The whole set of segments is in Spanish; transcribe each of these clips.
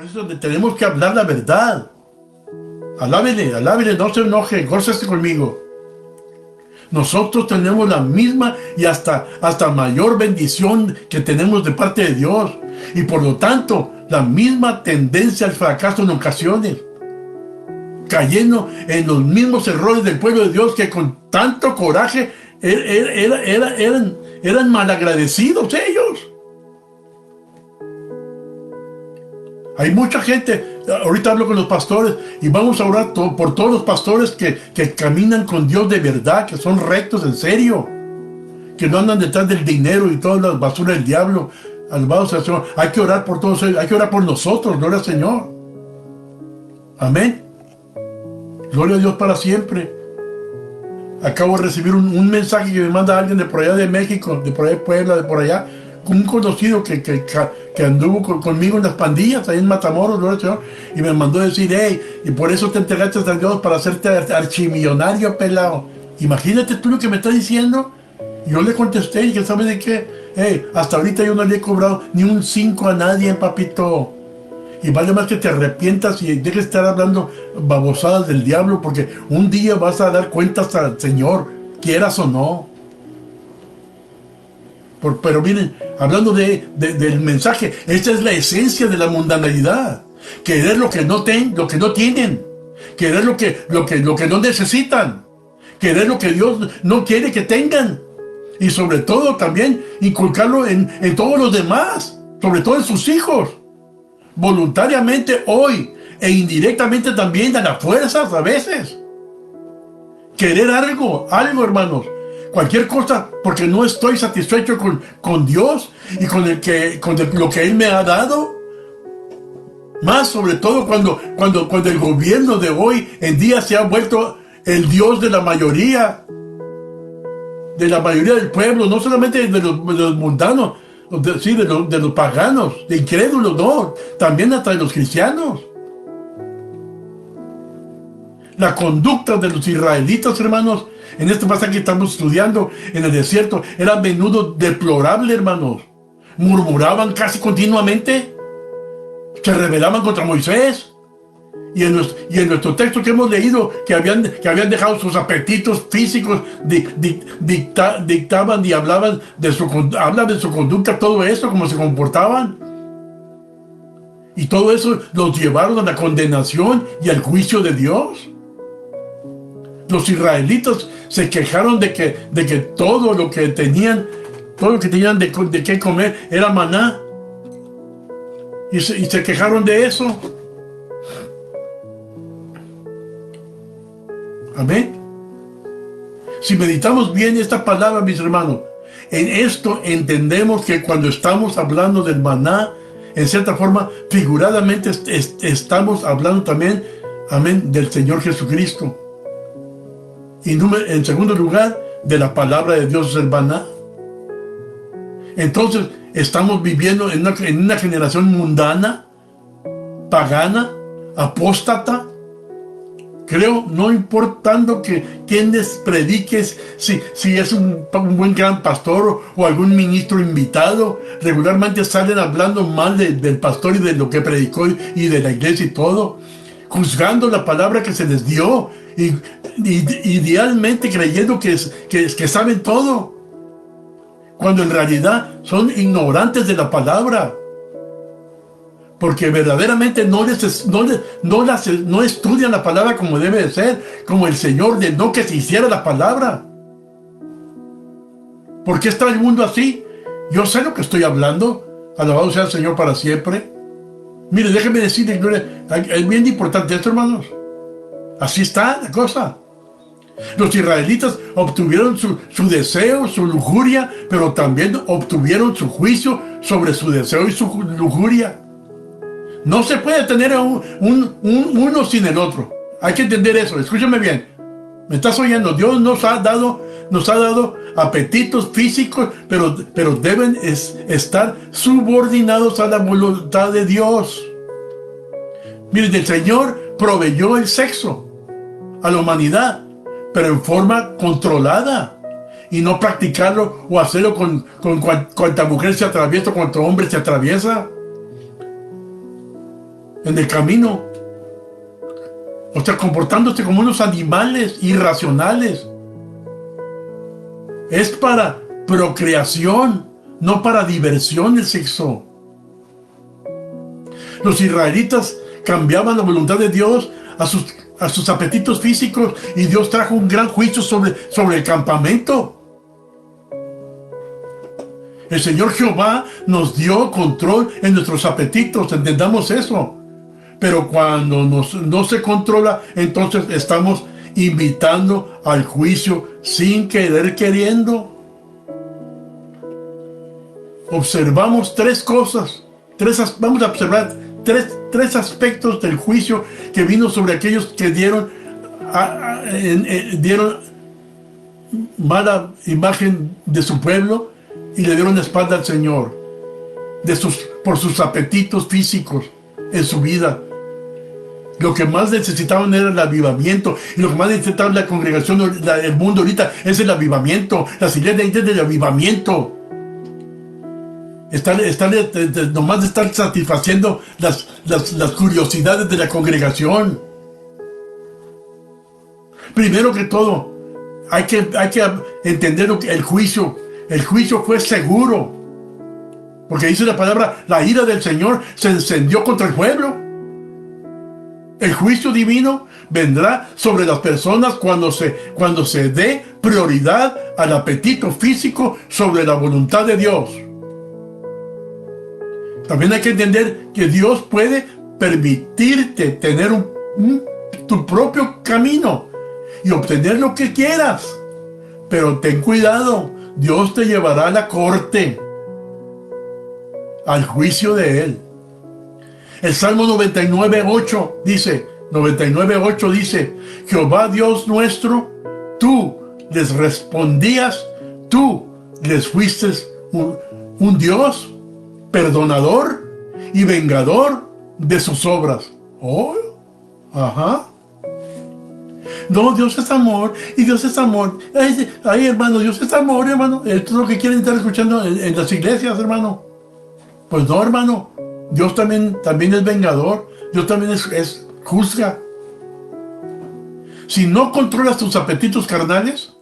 Por eso tenemos que hablar la verdad. Alábele, alábele, no se enoje, gócese conmigo. Nosotros tenemos la misma y hasta mayor bendición que tenemos de parte de Dios. Y por lo tanto, la misma tendencia al fracaso en ocasiones. Cayendo en los mismos errores del pueblo de Dios que con tanto coraje eran malagradecidos ellos. Hay mucha gente, ahorita hablo con los pastores y vamos a orar por todos los pastores que caminan con Dios de verdad, que son rectos en serio, que no andan detrás del dinero y todas las basuras del diablo. Alabado sea el Señor. Hay que orar por todos ellos, hay que orar por nosotros, gloria al Señor. Amén. Gloria a Dios para siempre. Acabo de recibir un mensaje que me manda alguien de por allá de México, de por allá de Puebla, de por allá, un conocido que anduvo conmigo en las pandillas, ahí en Matamoros, gloria al Señor, y me mandó a decir, hey, y por eso te entregaste a Dios para hacerte archimillonario, pelado. Imagínate tú lo que me está diciendo. Yo le contesté, y que sabes de qué, hey, hasta ahorita yo no le he cobrado ni un 5 a nadie, papito. Y vale más que te arrepientas y dejes de estar hablando babosadas del diablo, porque un día vas a dar cuentas al Señor, quieras o no. Pero miren, hablando del mensaje, esta es la esencia de la mundanalidad. Querer lo que no tienen. Querer lo que no necesitan. Querer lo que Dios no quiere que tengan. Y sobre todo también inculcarlo en todos los demás, sobre todo en sus hijos. Voluntariamente hoy e indirectamente también a las fuerzas a veces. Querer algo, hermanos. Cualquier cosa, porque no estoy satisfecho con Dios y con lo que Él me ha dado. Más sobre todo cuando el gobierno de hoy en día se ha vuelto el Dios de la mayoría del pueblo, no solamente de los mundanos, de los paganos, de incrédulos, no, también hasta de los cristianos. La conducta de los israelitas, hermanos, en este pasaje que estamos estudiando en el desierto, era a menudo deplorable, hermanos. Murmuraban casi continuamente, se rebelaban contra Moisés. Y en nuestro texto que hemos leído, que habían dejado sus apetitos físicos, dictaban y hablaban de su conducta, todo eso, cómo se comportaban. Y todo eso los llevaron a la condenación y al juicio de Dios. Los israelitas se quejaron de que todo lo que tenían de qué comer era maná. Y se quejaron de eso. Amén. Si meditamos bien esta palabra, mis hermanos, en esto entendemos que cuando estamos hablando del maná, en cierta forma, figuradamente estamos hablando también, amén, del Señor Jesucristo. Y en segundo lugar, de la palabra de Dios, el maná. Entonces, estamos viviendo en una generación mundana, pagana, apóstata. Creo, no importando quién les prediques, si es un buen gran pastor o algún ministro invitado, regularmente salen hablando mal del pastor y de lo que predicó y de la iglesia y todo, juzgando la palabra que se les dio y idealmente creyendo que saben todo, cuando en realidad son ignorantes de la palabra. Porque verdaderamente no estudian la palabra como debe de ser, como el Señor ordenó que se hiciera la palabra. ¿Por qué está el mundo así? Yo sé lo que estoy hablando. Alabado sea el Señor para siempre. Mire, déjeme decirle, es bien importante esto, hermanos. Así está la cosa. Los israelitas obtuvieron su deseo, su lujuria, pero también obtuvieron su juicio sobre su deseo y su lujuria. No se puede tener uno sin el otro. Hay que entender eso. Escúchame bien. ¿Me estás oyendo? Dios nos ha dado apetitos físicos, pero deben estar subordinados a la voluntad de Dios. Miren, el Señor proveyó el sexo a la humanidad, pero en forma controlada. Y no practicarlo o hacerlo con cuanta mujer se atraviesa, cuanto hombre se atraviesa. en el camino. O sea, comportándose como unos animales irracionales. Es para procreación, no para diversión el sexo. Los israelitas cambiaban la voluntad de Dios a sus apetitos físicos, y Dios trajo un gran juicio sobre el campamento. El Señor Jehová nos dio control en nuestros apetitos, entendamos eso. Pero cuando no se controla, entonces estamos invitando al juicio sin querer queriendo. Observamos tres cosas. Vamos a observar tres aspectos del juicio que vino sobre aquellos que dieron mala imagen de su pueblo y le dieron la espalda al Señor por sus apetitos físicos en su vida. Lo que más necesitaban era el avivamiento, y lo que más necesitaba la congregación, el mundo ahorita, es el avivamiento. Las iglesias del avivamiento. Nomás de estar satisfaciendo las curiosidades de la congregación. Primero que todo, hay que entender que el juicio fue seguro. Porque dice la palabra, la ira del Señor se encendió contra el pueblo. El juicio divino vendrá sobre las personas cuando se dé prioridad al apetito físico sobre la voluntad de Dios. También hay que entender que Dios puede permitirte tener tu propio camino y obtener lo que quieras. Pero ten cuidado, Dios te llevará a la corte, al juicio de Él. El Salmo 99:8 dice, Jehová Dios nuestro, tú les respondías, tú les fuiste un Dios perdonador y vengador de sus obras. Oh, ajá. No, Dios es amor, y Dios es amor. Ay, hermano, Dios es amor, hermano. Esto es lo que quieren estar escuchando en las iglesias, hermano. Pues no, hermano. Dios también es vengador. Dios también juzga. Si no controlas tus apetitos carnales,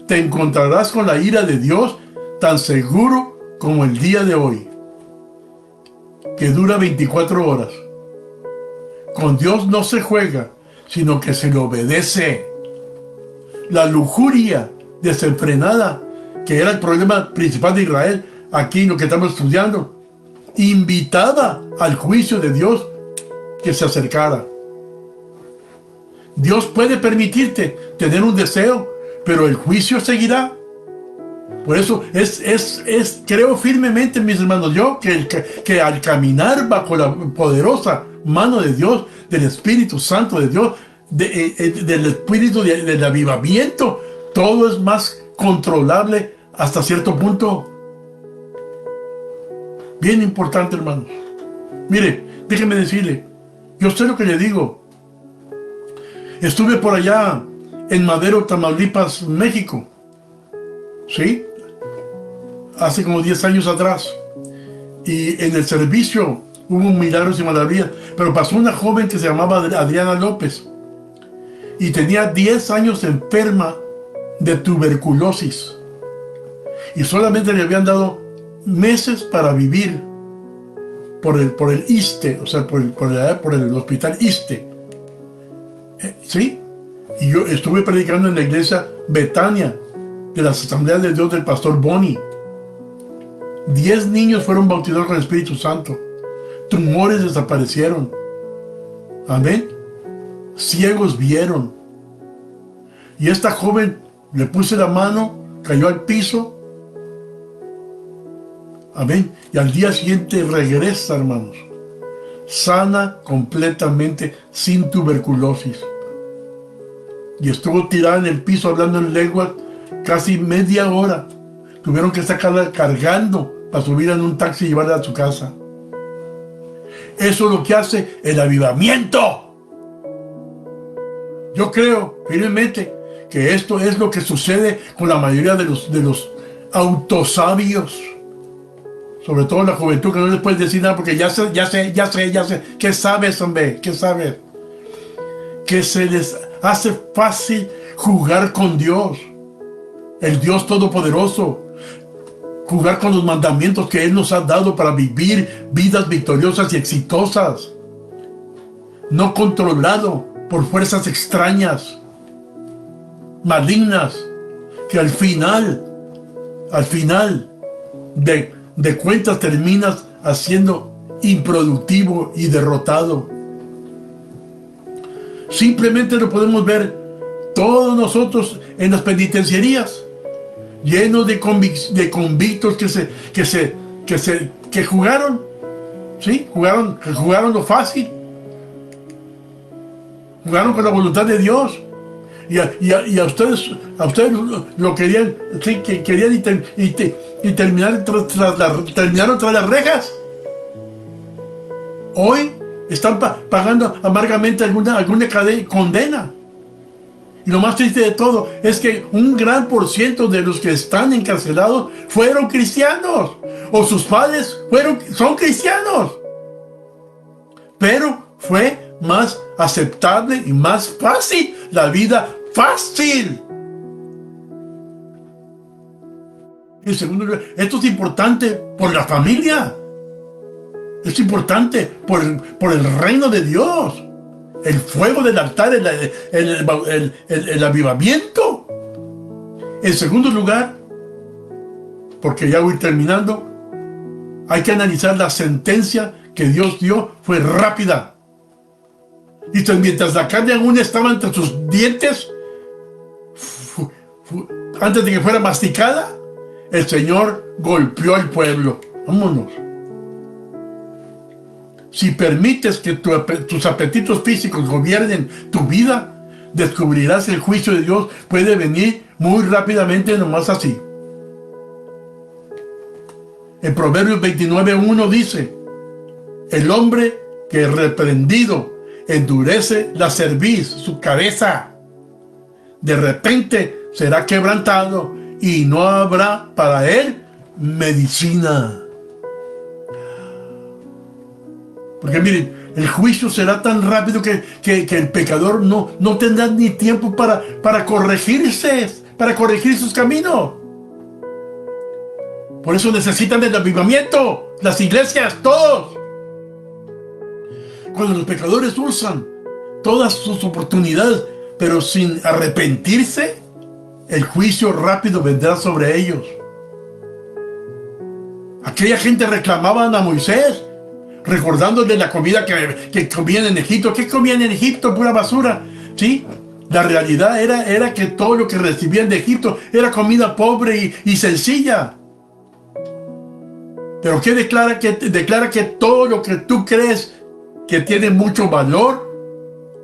te encontrarás con la ira de Dios tan seguro como el día de hoy, que dura 24 horas. Con Dios no se juega, sino que se le obedece. La lujuria desenfrenada, que era el problema principal de Israel, aquí lo que estamos estudiando, invitaba al juicio de Dios que se acercara. Dios puede permitirte tener un deseo, pero el juicio seguirá. Por eso creo firmemente, mis hermanos, yo que al caminar bajo la poderosa mano de Dios, del Espíritu Santo de Dios, del Espíritu del avivamiento, todo es más controlable hasta cierto punto. Bien importante, hermanos. Mire, déjeme decirle, yo sé lo que le digo. Estuve por allá en Madero, Tamaulipas, México. ¿Sí? Hace como 10 años atrás. Y en el servicio hubo milagros y maravillas. Pero pasó una joven que se llamaba Adriana López. Y tenía 10 años enferma de tuberculosis. Y solamente le habían dado meses para vivir por el ISSSTE, o sea, por el hospital ISSSTE. ¿Sí? Y yo estuve predicando en la iglesia Betania de las Asambleas de Dios del pastor Boni. 10 niños fueron bautizados con el Espíritu Santo. Tumores desaparecieron. Amén. Ciegos vieron. Y esta joven le puse la mano, cayó al piso. Amén. Y al día siguiente regresa, hermanos, sana completamente, sin tuberculosis. Y estuvo tirada en el piso hablando en lenguas casi media hora. Tuvieron que sacarla cargando para subirla en un taxi y llevarla a su casa. Eso es lo que hace el avivamiento. Yo creo firmemente que esto es lo que sucede con la mayoría de los autosabios. Sobre todo la juventud, que no les puedes decir nada porque ya sé. ¿Qué sabes, hombre? ¿Qué sabes? Que se les hace fácil jugar con Dios, el Dios Todopoderoso. Jugar con los mandamientos que Él nos ha dado para vivir vidas victoriosas y exitosas. No controlado por fuerzas extrañas, malignas, que al final de cuentas terminas haciendo improductivo y derrotado. Simplemente lo podemos ver todos nosotros en las penitenciarías, llenos de convictos que jugaron, ¿sí? Jugaron lo fácil, jugaron con la voluntad de Dios. Y a ustedes lo querían, sí, que querían y terminaron tras las rejas. Hoy están pagando amargamente alguna condena. Y lo más triste de todo es que un gran por ciento de los que están encarcelados fueron cristianos, o sus padres son cristianos. Pero fue más aceptable y más fácil, la vida fácil. En segundo lugar, esto es importante por la familia. Es importante por el reino de Dios. El fuego del altar, el avivamiento. En segundo lugar, porque ya voy terminando, hay que analizar la sentencia que Dios dio. Fue rápida. Y mientras la carne aún estaba entre sus dientes, antes de que fuera masticada, el Señor golpeó al pueblo. Vámonos. Si permites que tus apetitos físicos gobiernen tu vida, descubrirás el juicio de Dios puede venir muy rápidamente, nomás así. En Proverbios 29:1 dice: el hombre que reprendido endurece la cerviz, su cabeza, de repente será quebrantado y no habrá para él medicina. Porque miren, el juicio será tan rápido que el pecador no tendrá ni tiempo para corregirse, para corregir sus caminos. Por eso necesitan el avivamiento, las iglesias, todos. Cuando los pecadores usan todas sus oportunidades, pero sin arrepentirse, el juicio rápido vendrá sobre ellos. Aquella gente reclamaban a Moisés, recordándole la comida que comían en Egipto. ¿Qué comían en Egipto? Pura basura, ¿sí? La realidad era que todo lo que recibían de Egipto era comida pobre y sencilla. Pero ¿qué declara? Declara que todo lo que tú crees que tiene mucho valor,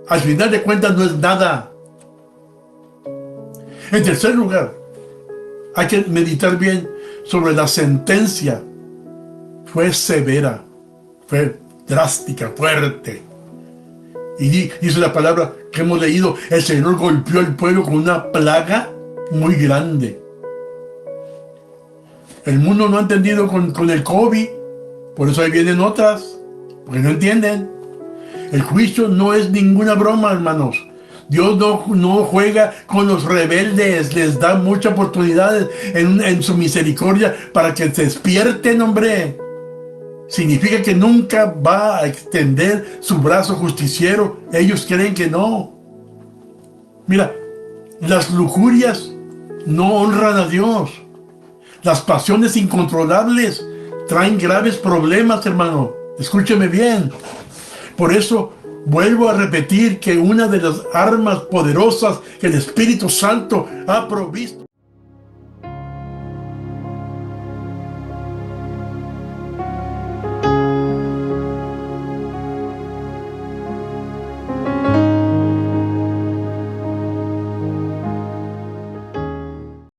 al final de cuentas no es nada. En tercer lugar, hay que meditar bien sobre la sentencia. Fue severa, fue drástica, fuerte. Y dice la palabra que hemos leído: el Señor golpeó al pueblo con una plaga muy grande. El mundo no ha entendido con el COVID, por eso ahí vienen otras, porque no entienden. El juicio no es ninguna broma, hermanos. Dios no juega con los rebeldes, les da muchas oportunidades en su misericordia para que se despierten, hombre. Significa que nunca va a extender su brazo justiciero. Ellos creen que no. Mira, las lujurias no honran a Dios. Las pasiones incontrolables traen graves problemas, hermano. Escúcheme bien. Por eso vuelvo a repetir que una de las armas poderosas que el Espíritu Santo ha provisto